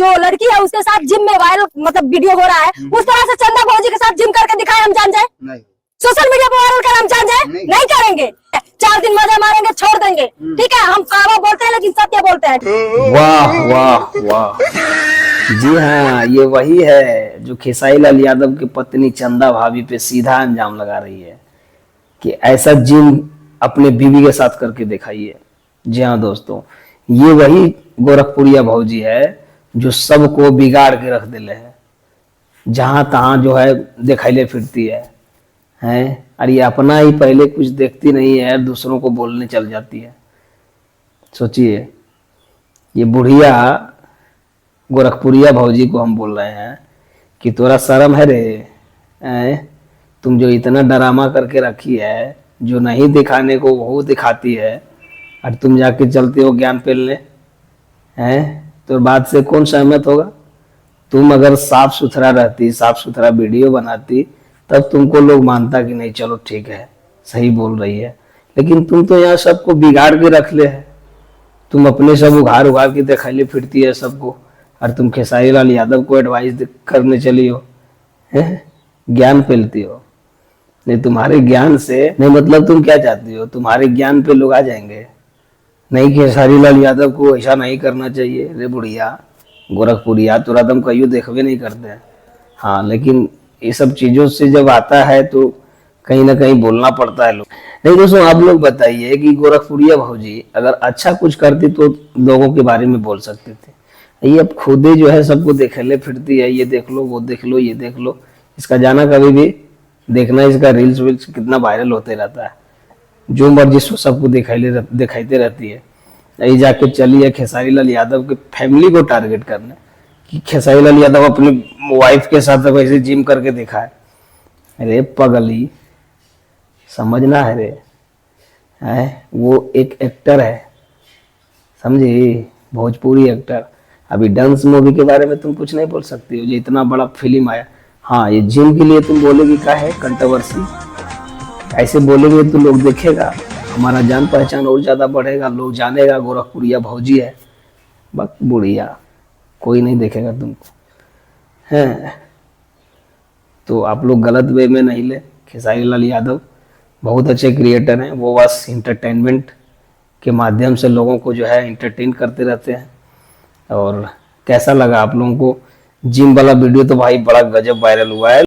जो लड़की है उसके साथ जिम में वायरल मतलब वीडियो हो रहा है, उस तरह से चंदा भौजी के साथ जिम करके दिखाए, हम जान जाए? सोशल मीडिया पर वायरल कर हम जान जाए? नहीं करेंगे। 4 दिन मजा मारेंगे, छोड़ देंगे। ठीक है, हम कावा बोलते हैं लेकिन सत्य बोलते हैं। वाह वाह वाह, जी हाँ, ये वही है जो खेसारी लाल यादव की पत्नी चंदा भाभी पे सीधा अंजाम लगा रही है कि ऐसा जिम अपने बीवी के साथ करके दिखाइए। जी हाँ दोस्तों, ये वही गोरखपुरिया भौजी है जो सबको बिगाड़ के रख दिले है, जहां तहां जो है दिखाइले फिरती है और ये अपना ही पहले कुछ देखती नहीं है, दूसरों को बोलने चल जाती है। सोचिए, ये बुढ़िया गोरखपुरिया भौजी को हम बोल रहे हैं कि तोरा शर्म है रे, तुम जो इतना ड्रामा करके रखी है, जो नहीं दिखाने को वो दिखाती है, और तुम जाके चलते हो ज्ञान पेलने तो बात से कौन सहमत होगा? तुम अगर साफ सुथरा रहती, साफ सुथरा वीडियो बनाती, तब तुमको लोग मानता कि नहीं चलो ठीक है, सही बोल रही है। लेकिन तुम तो यहाँ सबको बिगाड़ के रख ले है, तुम अपने सब उघाड़ उघाड़ के दिखाई फिरती है सबको, और तुम खेसारी लाल यादव को एडवाइस करने चली हो, ज्ञान फैलती हो। नहीं, तुम्हारे ज्ञान से नहीं, मतलब तुम क्या चाहती हो? तुम्हारे ज्ञान पे लोग आ जाएंगे, नहीं खेसारी लाल यादव को ऐसा नहीं करना चाहिए। रे बुढ़िया गोरखपुरिया, तुरा तुम कहियो देखबे नहीं करते हैं। हाँ, लेकिन ये सब चीजों से जब आता है तो कहीं ना कहीं बोलना पड़ता है लोग। नहीं दोस्तों, आप लोग बताइए कि गोरखपुरिया भौजी अगर अच्छा कुछ करती तो लोगों के बारे में बोल सकते थे। ये अब खुद ही जो है सबको देखले फिरती है, ये देख लो, वो देख लो, ये देख लो। इसका जाना कभी भी देखना, इसका रील्स वील्स कितना वायरल होते रहता है, जो मर्जी सो सबको दिखाते रहती है। यही जाके चली है खेसारी लाल यादव के फैमिली को टारगेट करने कि खेसारी लाल यादव अपनी वाइफ के साथ वैसे जिम करके दिखाए। अरे पगली, समझना है रे, वो एक एक्टर है, समझी, भोजपुरी एक्टर। अभी डांस मूवी के बारे में तुम कुछ नहीं बोल सकती हो, जो इतना बड़ा फिल्म आया। हाँ, ये जिम के लिए तुम बोलेगी क्या है कंट्रोवर्सी, ऐसे बोलेंगे तो लोग देखेगा, हमारा जान पहचान और ज़्यादा बढ़ेगा, लोग जानेगा गोरखपुरिया भौजी है। बक बुढ़िया, कोई नहीं देखेगा तुमको, हैं। तो आप लोग गलत वे में नहीं ले। खेसारी लाल यादव बहुत अच्छे क्रिएटर हैं, वो बस इंटरटेनमेंट के माध्यम से लोगों को जो है इंटरटेन करते रहते हैं। और कैसा लगा आप लोगों को जिम वाला वीडियो? तो भाई बड़ा गजब वायरल हुआ है।